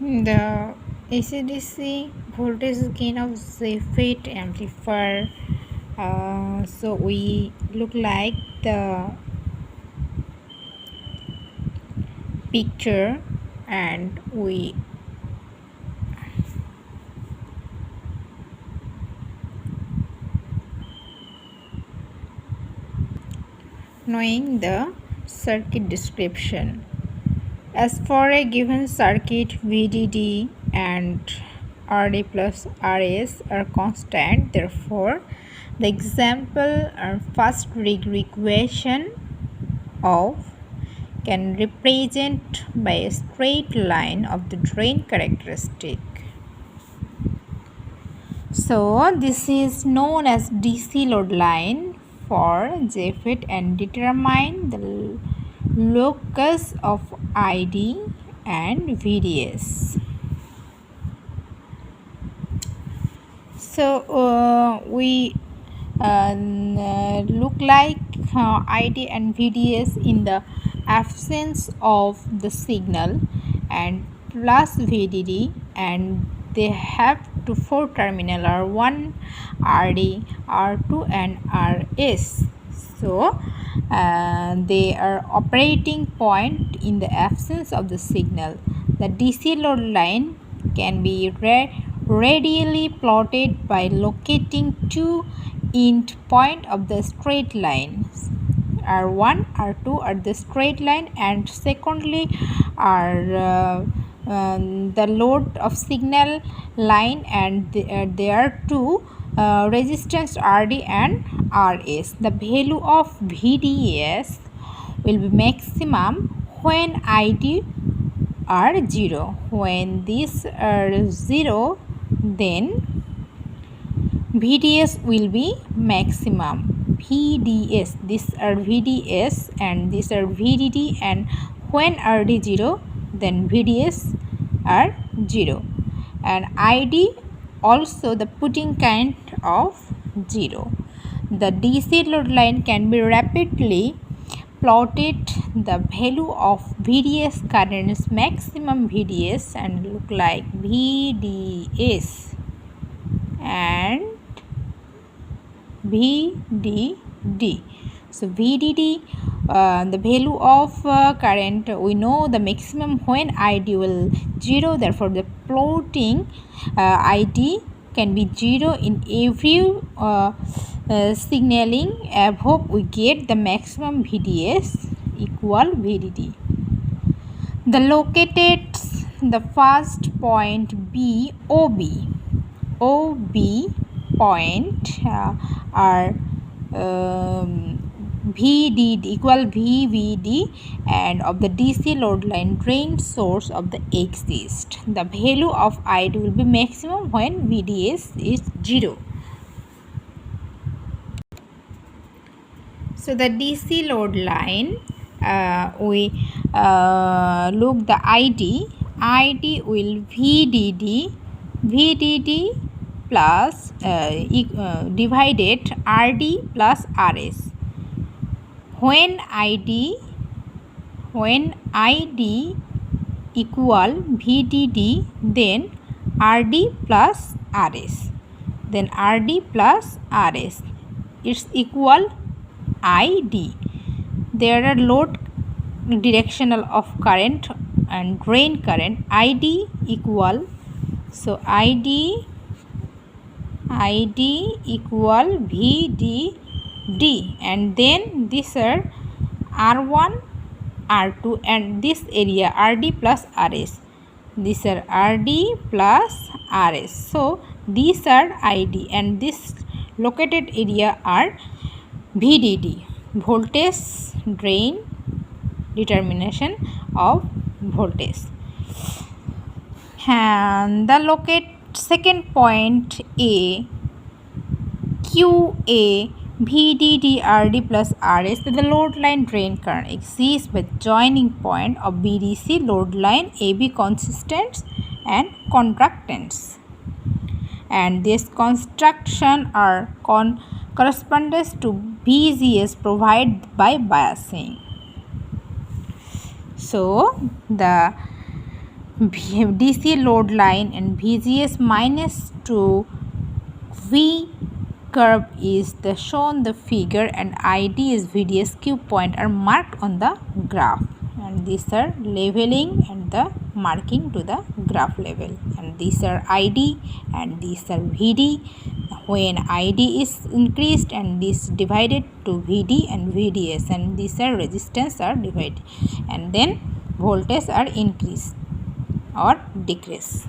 The AC/DC voltage gain of JFET amplifier. So we look like the picture, and we knowing the circuit description. As for a given circuit, VDD and RD plus RS are constant. Therefore, the example or first degree equation of can represent by a straight line of the drain characteristic. So this is known as DC load line for JFET and determine the locus of ID and VDS. So we look like ID and VDS in the absence of the signal, and plus VDD, and they have to four terminal R1, RD, R2 and RS. So they are operating point in the absence of the signal. The DC load line can be radially plotted by locating two end point of the straight lines. R1, R2 are the straight line, and secondly are the load of signal line, and there are two resistance RD and RS. The value of VDS will be maximum when ID are 0. When these are 0, then VDS will be maximum. VDS, these are VDS and these are VDD, and when RD 0, then VDS are 0, and ID also the putting kind of 0. The DC load line can be rapidly plotted. The value of VDS current is maximum VDS and look like VDS and VDD. So VDD, the value of current, we know the maximum when ID will 0, therefore the plotting ID can be 0 in every signaling above. We get the maximum VDS equal VDD. The located the first point B OB point are VDD equal VVD, and of the DC load line drain source of the exist. The value of ID will be maximum when VDS is 0. So the DC load line, we look the ID will VDD plus divided RD plus RS. When ID equal VDD, then RD plus RS, then RD plus RS, it's equal ID. There are load directional of current and drain current. ID equal, so ID equal VDD, and then these are R1, R2, and this area RD plus RS. These are RD plus RS. So these are ID, and this located area are VDD, voltage drain determination of voltage. And the locate second point A QA VDD RD plus RS, the load line drain current exists with joining point of BDC load line AB consistence and conductance, and this construction are corresponds to BGS provided by biasing. So the DC load line and VGS minus to V curve is the shown the figure, and ID is VDS cube point are marked on the graph, and these are leveling and the marking to the graph level, and these are ID and these are VD. When ID is increased and this divided to VD and VDS, and these are resistance are divided, and then voltage are increased or decrease.